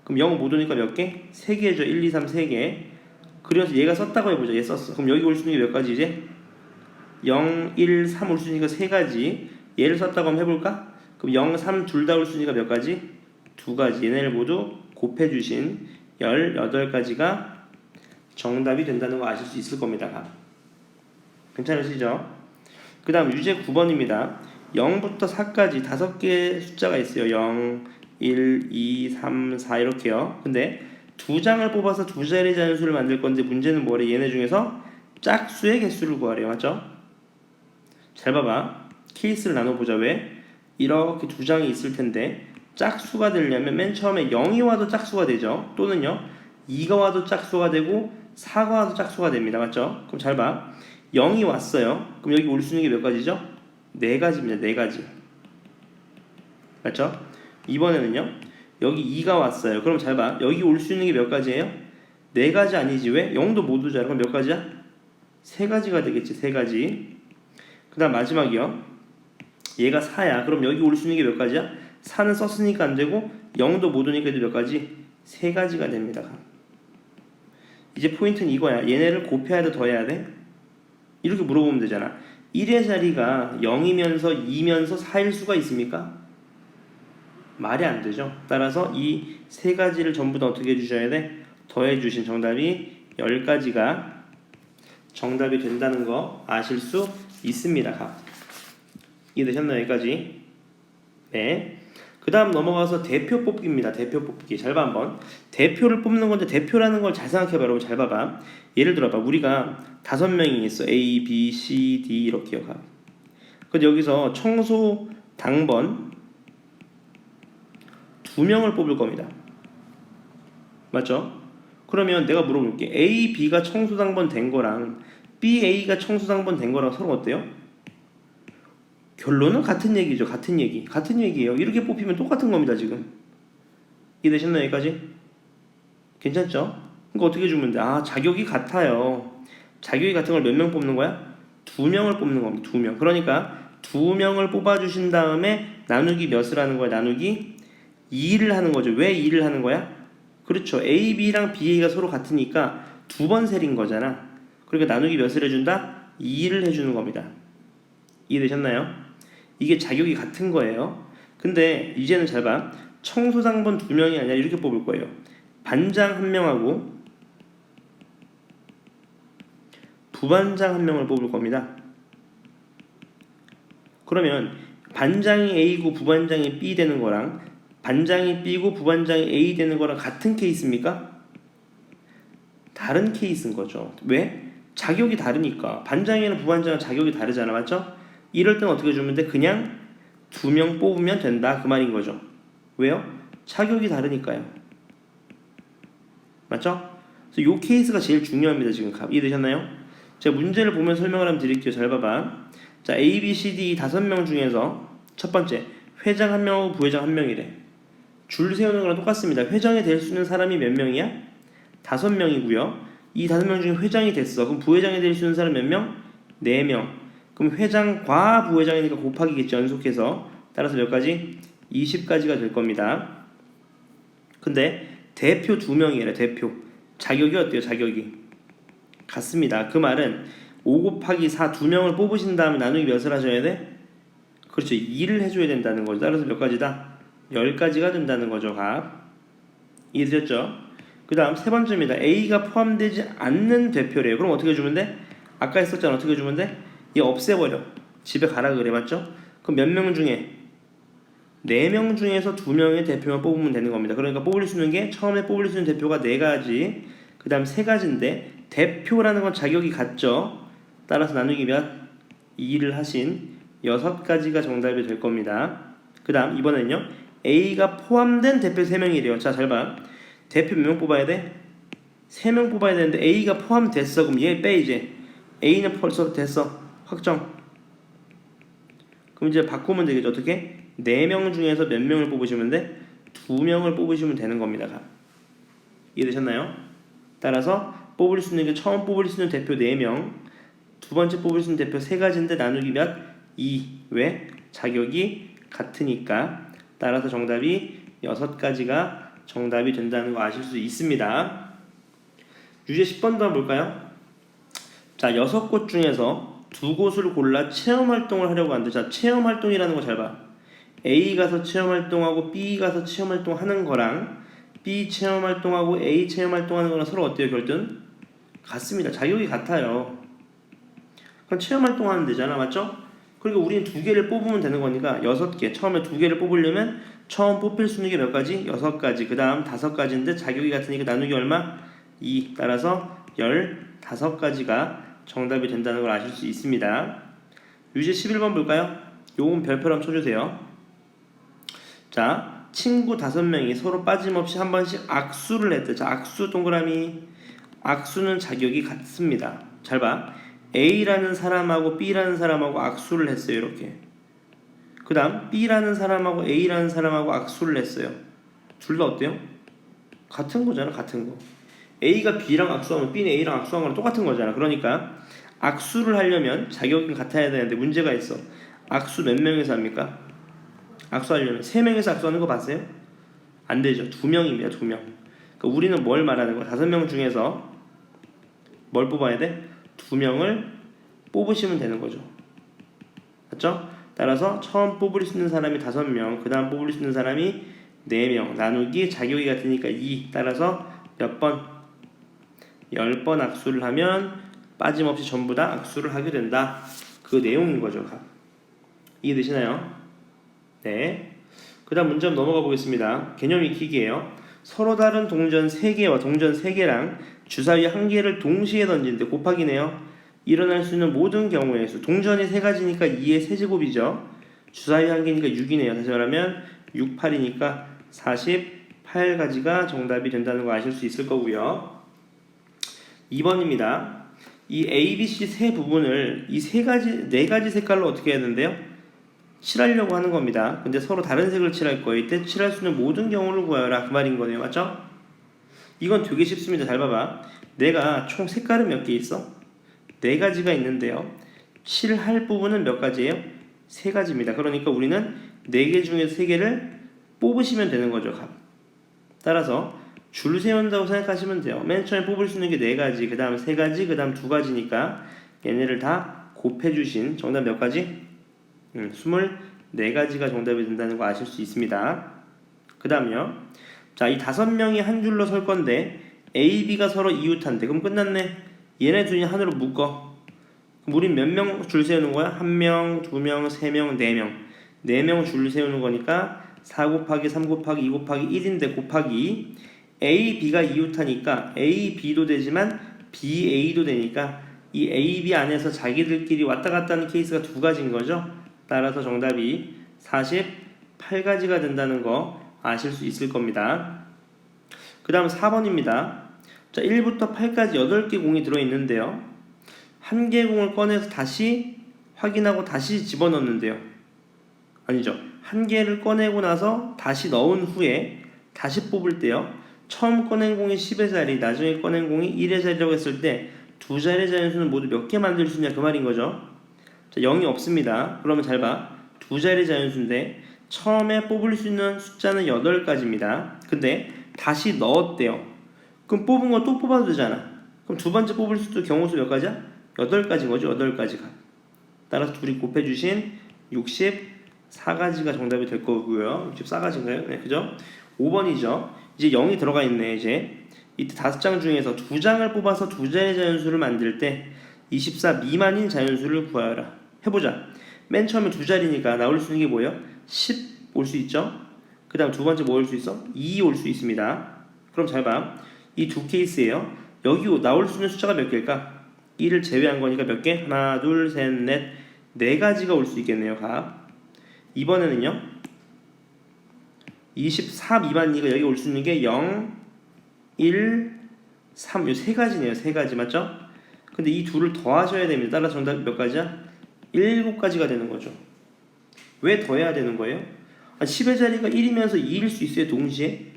그럼 0 못 오니까 몇 개? 3개죠. 1, 2, 3, 3개. 그래서 얘가 썼다고 해보자. 얘 썼어. 그럼 여기 올 수 있는 게 몇 가지 이제? 0, 1, 3 올 수 있으니까 3가지. 얘를 썼다고 한번 해볼까? 그럼 0, 3 둘 다 올 수 있으니까 몇 가지? 2가지. 얘네를 모두 곱해주신 18가지가 정답이 된다는 거 아실 수 있을 겁니다. 괜찮으시죠? 그 다음 유제 9번입니다. 0부터 4까지 5개의 숫자가 있어요. 0, 1, 2, 3, 4 이렇게요. 근데 두 장을 뽑아서 두 자리 자연수를 만들 건데 문제는 뭐래? 얘네 중에서 짝수의 개수를 구하래요. 맞죠? 잘 봐봐. 케이스를 나눠보자. 왜? 이렇게 두 장이 있을 텐데 짝수가 되려면 맨 처음에 0이 와도 짝수가 되죠. 또는요 2가 와도 짝수가 되고 4가 와도 짝수가 됩니다. 맞죠? 그럼 잘 봐. 0이 왔어요. 그럼 여기 올 수 있는 게 몇 가지죠? 4가지입니다. 4가지. 맞죠? 이번에는요 여기 2가 왔어요. 그럼 잘 봐. 여기 올 수 있는 게 몇 가지예요? 4가지 아니지. 왜? 0도 못 오잖아. 그럼 몇 가지야? 3가지가 되겠지. 3가지. 그 다음 마지막이요. 얘가 4야. 그럼 여기 올 수 있는 게 몇 가지야? 4는 썼으니까 안 되고 0도 못 오니까 몇 가지? 3가지가 됩니다. 이제 포인트는 이거야. 얘네를 곱해야 돼, 더해야 돼? 이렇게 물어보면 되잖아. 1의 자리가 0이면서 2면서 4일 수가 있습니까? 말이 안 되죠. 따라서 이 3가지를 전부 다 어떻게 해주셔야 돼? 더해 주신 정답이 10가지가 정답이 된다는 거 아실 수 있습니다. 이해되셨나요? 여기까지. 네. 그 다음 넘어가서 대표 뽑기입니다. 대표 뽑기. 잘 봐 한번. 대표를 뽑는 건데 대표라는 걸 잘 생각해봐. 여러분 잘 봐봐. 예를 들어봐. 우리가 5명이 있어. A, B, C, D 이렇게요. 근데 여기서 청소 당번 2명을 뽑을 겁니다. 맞죠? 그러면 내가 물어볼게. A, B가 청소 당번 된 거랑 B, A가 청소 당번 된 거랑 서로 어때요? 결론은 같은 얘기죠. 같은 얘기예요. 이렇게 뽑히면 똑같은 겁니다. 지금 이해되셨나요? 여기까지? 괜찮죠? 그러니까 어떻게 주면 돼? 자격이 같아요. 자격이 같은 걸 몇 명 뽑는 거야? 2명을 뽑는 겁니다. 2명. 그러니까 2명을 뽑아주신 다음에 나누기 몇을 하는 거야? 나누기 2를 하는 거죠. 왜 2를 하는 거야? 그렇죠. A, B랑 B, A가 서로 같으니까 2번 셀인 거잖아. 그러니까 나누기 몇을 해준다? 2를 해주는 겁니다. 이해되셨나요? 이게 자격이 같은 거예요. 근데 이제는 잘 봐. 청소당번 2명이 아니라 이렇게 뽑을 거예요. 반장 1명하고 부반장 1명을 뽑을 겁니다. 그러면 반장이 A고 부반장이 B 되는 거랑 반장이 B고 부반장이 A 되는 거랑 같은 케이스입니까? 다른 케이스인 거죠. 왜? 자격이 다르니까. 반장이랑 부반장은 자격이 다르잖아. 맞죠? 이럴 땐 어떻게 주면 돼? 그냥 2명 뽑으면 된다. 그 말인 거죠. 왜요? 자격이 다르니까요. 맞죠? 그래서 이 케이스가 제일 중요합니다. 지금 이해되셨나요? 제가 문제를 보면 설명을 한번 드릴게요. 잘 봐봐. 자, A, B, C, D 5명 중에서 첫 번째 회장 1명하고 부회장 1명이래. 줄 세우는 거랑 똑같습니다. 회장이 될 수 있는 사람이 몇 명이야? 5명이고요. 이 5명 중에 회장이 됐어. 그럼 부회장이 될 수 있는 사람 몇 명? 4명. 그럼 회장과 부회장이니까 곱하기겠죠. 연속해서. 따라서 몇 가지? 20가지가 될 겁니다. 근데 대표 2명이래. 대표. 자격이 어때요? 자격이 같습니다. 그 말은 5 곱하기 4 2명을 뽑으신 다음에 나누기 몇을 하셔야 돼? 그렇죠. 2를 해줘야 된다는 거죠. 따라서 몇 가지다? 10가지가 된다는 거죠. 이해되셨죠? 그 다음 세 번째입니다. A가 포함되지 않는 대표래요. 그럼 어떻게 주면 돼? 아까 했었잖아. 어떻게 주면 돼? 얘 없애버려. 집에 가라 그래. 맞죠? 그럼 몇 명 중에? 4명 중에서 2명의 대표만 뽑으면 되는 겁니다. 그러니까 뽑을 수 있는 게 처음에 뽑을 수 있는 대표가 4가지 그 다음 3가지인데 대표라는 건 자격이 같죠. 따라서 나누기 몇? 2를 하신 6가지가 정답이 될 겁니다. 그 다음 이번에는요. A가 포함된 대표 3명이래요. 자, 잘 봐. 대표 몇 명 뽑아야 돼? 3명 뽑아야 되는데 A가 포함됐어. 그럼 얘 빼 이제. A는 벌써 됐어. 확정. 그럼 이제 바꾸면 되겠죠. 어떻게? 4명 중에서 몇 명을 뽑으시면 돼? 2명을 뽑으시면 되는 겁니다. 이해되셨나요? 따라서 뽑을 수 있는 게 처음 뽑을 수 있는 대표 4명, 두 번째 뽑을 수 있는 대표 3가지인데 나누기 몇? 2. 왜? 자격이 같으니까. 따라서 정답이 6가지가 정답이 된다는 거 아실 수 있습니다. 유제 10번도 한번 볼까요? 자, 6곳 중에서 2곳을 골라 체험활동을 하려고 하는데, 자, 체험활동이라는 거 잘 봐. A 가서 체험활동하고 B 가서 체험활동하는 거랑 B 체험활동하고 A 체험활동하는 거랑 서로 어때요? 결등? 같습니다. 자격이 같아요. 그럼 체험활동하는 데잖아. 맞죠? 그리고 우리는 2개를 뽑으면 되는 거니까 6개. 처음에 2개를 뽑으려면 처음 뽑힐 수 있는 게 몇 가지? 6가지. 그 다음 5가지인데 자격이 같으니까 나누기 얼마? 2. 따라서 15가지가 정답이 된다는 걸 아실 수 있습니다. 유제 11번 볼까요? 요건 별표로 한번 쳐주세요. 자, 친구 5명이 서로 빠짐없이 한 번씩 악수를 했대. 자, 악수 동그라미. 악수는 자격이 같습니다. 잘 봐. A라는 사람하고 B라는 사람하고 악수를 했어요. 이렇게. 그 다음 B라는 사람하고 A라는 사람하고 악수를 했어요. 둘 다 어때요? 같은 거잖아. 같은 거. A가 B랑 악수하면 B는 A랑 악수하는 거랑 똑같은 거잖아. 그러니까 악수를 하려면 자격은 같아야 되는데 문제가 있어. 악수 몇 명에서 합니까? 악수하려면 3명에서 악수하는 거 봤어요? 안 되죠. 2명입니다. 2명. 그러니까 우리는 뭘 말하는 거야? 5명 중에서 뭘 뽑아야 돼? 2명을 뽑으시면 되는 거죠. 맞죠? 따라서 처음 뽑을 수 있는 사람이 5명, 그 다음 뽑을 수 있는 사람이 4명, 나누기 자격이 같으니까 2. 따라서 몇 번? 10번 악수를 하면 빠짐없이 전부 다 악수를 하게 된다. 그 내용인 거죠. 이해되시나요? 네. 그 다음 문제 한번 넘어가 보겠습니다. 개념 익히기예요. 서로 다른 동전 3개와 동전 3개랑 주사위 1개를 동시에 던지는데 곱하기네요. 일어날 수 있는 모든 경우의 수. 동전이 3가지니까 2의 세제곱이죠. 주사위 1개니까 6이네요. 다시 말하면 6, 8이니까 48가지가 정답이 된다는 거 아실 수 있을 거고요. 2번입니다. 이 A, B, C 세 부분을 이 4가지 색깔로 어떻게 해야 되는데요? 칠하려고 하는 겁니다. 근데 서로 다른 색을 칠할 거예요. 이때 칠할 수 있는 모든 경우를 구하여라. 그 말인 거네요. 맞죠? 이건 되게 쉽습니다. 잘 봐봐. 내가 총 색깔은 몇 개 있어? 4가지가 있는데요. 칠할 부분은 몇 가지예요? 3가지입니다. 그러니까 우리는 4개 중에서 3개를 뽑으시면 되는 거죠. 따라서 줄 세운다고 생각하시면 돼요. 맨 처음에 뽑을 수 있는 게 4가지, 그 다음 3가지, 그 다음 2가지니까 얘네를 다 곱해주신 정답 몇 가지? 24가지가 정답이 된다는 거 아실 수 있습니다. 그 다음요. 자, 이 5명이 한 줄로 설 건데 A, B가 서로 이웃한데 그럼 끝났네. 얘네 둘이 하나로 묶어. 그럼 우린 몇 명 줄 세우는 거야? 1명, 2명, 3명, 4명. 4명 줄 세우는 거니까 4 곱하기 3 곱하기 2 곱하기 1인데 곱하기 A, B가 이웃하니까 A, B도 되지만 B, A도 되니까 이 A, B 안에서 자기들끼리 왔다 갔다 하는 케이스가 2가지인 거죠. 따라서 정답이 48가지가 된다는 거 아실 수 있을 겁니다. 그 다음 4번입니다. 자, 1부터 8까지 8개 공이 들어있는데요. 한 개 공을 꺼내서 다시 확인하고 다시 집어넣는데요. 아니죠. 한 개를 꺼내고 나서 다시 넣은 후에 다시 뽑을 때요. 처음 꺼낸 공이 10의 자리, 나중에 꺼낸 공이 1의 자리라고 했을 때 두 자리의 자연수는 모두 몇 개 만들 수 있냐 그 말인 거죠. 자, 0이 없습니다. 그러면 잘 봐. 두 자리 자연수인데 처음에 뽑을 수 있는 숫자는 8가지입니다. 근데 다시 넣었대요. 그럼 뽑은 거 또 뽑아도 되잖아. 그럼 두 번째 뽑을 수도 경우수 몇 가지야? 8가지인 거죠. 8가지가. 따라서 둘이 곱해주신 64가지가 정답이 될 거고요. 64가지인가요? 네, 그죠? 5번이죠. 이제 0이 들어가 있네. 이때 5장 중에서 2장을 뽑아서 두 자리 자연수를 만들 때 24 미만인 자연수를 구하여라. 해보자. 맨 처음에 두 자리니까 나올 수 있는 게 뭐예요? 10 올 수 있죠? 그 다음 두 번째 뭐 올 수 있어? 2 올 수 있습니다. 그럼 잘 봐. 이 두 케이스예요. 여기 나올 수 있는 숫자가 몇 개일까? 1을 제외한 거니까 몇 개? 하나, 둘, 셋, 넷, 4가지가 올 수 있겠네요. 이번에는요. 24 미만이니까 여기 올 수 있는 게 0, 1, 3, 이 3가지네요. 3가지 맞죠? 근데 이 둘을 더하셔야 됩니다. 따라서 정답이 몇 가지야? 7가지가 되는 거죠. 왜 더해야 되는 거예요? 10의 자리가 1이면서 2일 수 있어요. 동시에?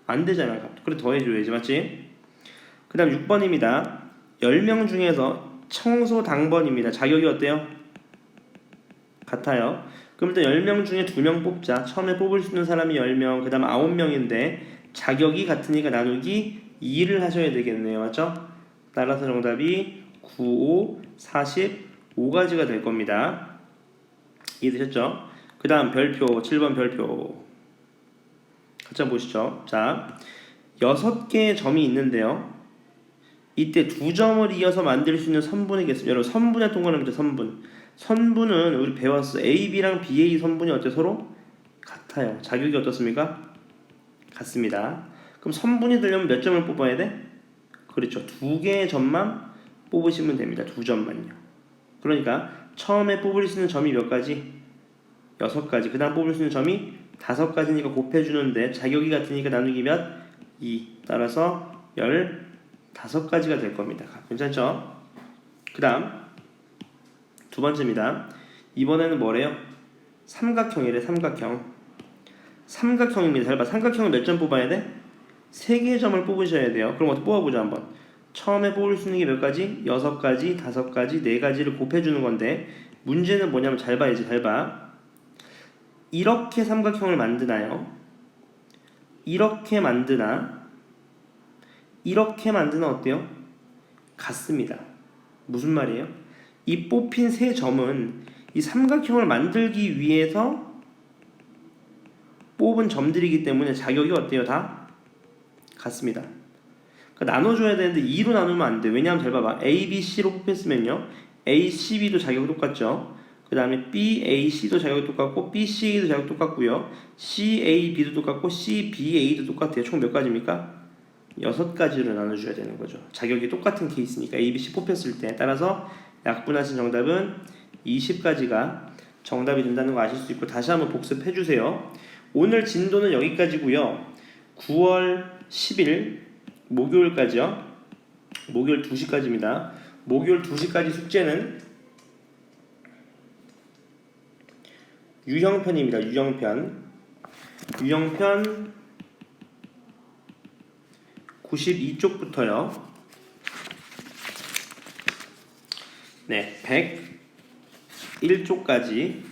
안 되잖아. 그래 더해줘야지. 맞지? 그 다음 6번입니다. 10명 중에서 청소 당번입니다. 자격이 어때요? 같아요. 그럼 일단 10명 중에 2명 뽑자. 처음에 뽑을 수 있는 사람이 10명, 그 다음 9명인데 자격이 같으니까 나누기 2를 하셔야 되겠네요. 맞죠? 따라서 정답이 9, 5, 45가지가 될 겁니다. 이해되셨죠? 그 다음 별표, 7번 별표 같이 한번 보시죠. 자, 6개의 점이 있는데요. 이때 2점을 이어서 만들 수 있는 선분이 겠습니다. 여러분 선분의 동그라미죠. 선분은 우리 배웠어. A, B랑 BA 선분이 어때? 서로 같아요. 자격이 어떻습니까? 같습니다. 그럼 선분이 되려면 몇 점을 뽑아야 돼? 그렇죠. 2개의 점만 뽑으시면 됩니다. 2점만요. 그러니까 처음에 뽑을 수 있는 점이 몇 가지? 6가지. 그 다음 뽑을 수 있는 점이 5가지니까 곱해주는데 자격이 같으니까 나누기 몇? 2. 따라서 15가지가 될 겁니다. 괜찮죠? 그 다음 두 번째입니다. 이번에는 뭐래요? 삼각형이래. 삼각형입니다. 잘 봐. 삼각형을 몇 점 뽑아야 돼? 3개의 점을 뽑으셔야 돼요. 그럼 어떻게 뽑아보자 한번. 처음에 뽑을 수 있는 게 몇 가지? 6가지, 5가지, 4가지를 곱해주는 건데 문제는 뭐냐면 잘 봐야지, 잘 봐. 이렇게 삼각형을 만드나요? 이렇게 만드나? 이렇게 만드나 어때요? 같습니다. 무슨 말이에요? 이 뽑힌 세 점은 이 삼각형을 만들기 위해서 뽑은 점들이기 때문에 자격이 어때요? 다 같습니다. 그러니까 나눠줘야 되는데 2로 나누면 안 돼. 왜냐하면 잘 봐봐. A, B, C로 뽑혔으면요. A, C, B도 자격이 똑같죠. 그 다음에 B, A, C도 자격이 똑같고 B, C, A도 자격이 똑같고요. C, A, B도 똑같고 C, B, A도 똑같아요. 총 몇 가지입니까? 6가지로 나눠줘야 되는 거죠. 자격이 똑같은 케이스니까 A, B, C 뽑혔을 때. 따라서 약분하신 정답은 20가지가 정답이 된다는 거 아실 수 있고, 다시 한번 복습해 주세요. 오늘 진도는 여기까지고요. 9월 10일 목요일까지요. 목요일 2시까지입니다. 목요일 2시까지 숙제는 유형편입니다. 유형편 92쪽부터요. 네, 101쪽까지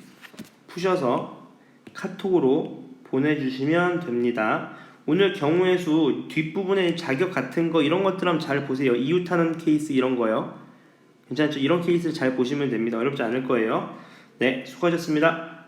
푸셔서 카톡으로 보내주시면 됩니다. 오늘 경우의 수 뒷부분에 자격 같은 거 이런 것들 한번 잘 보세요. 이웃하는 케이스 이런 거요. 괜찮죠? 이런 케이스를 잘 보시면 됩니다. 어렵지 않을 거예요. 네, 수고하셨습니다.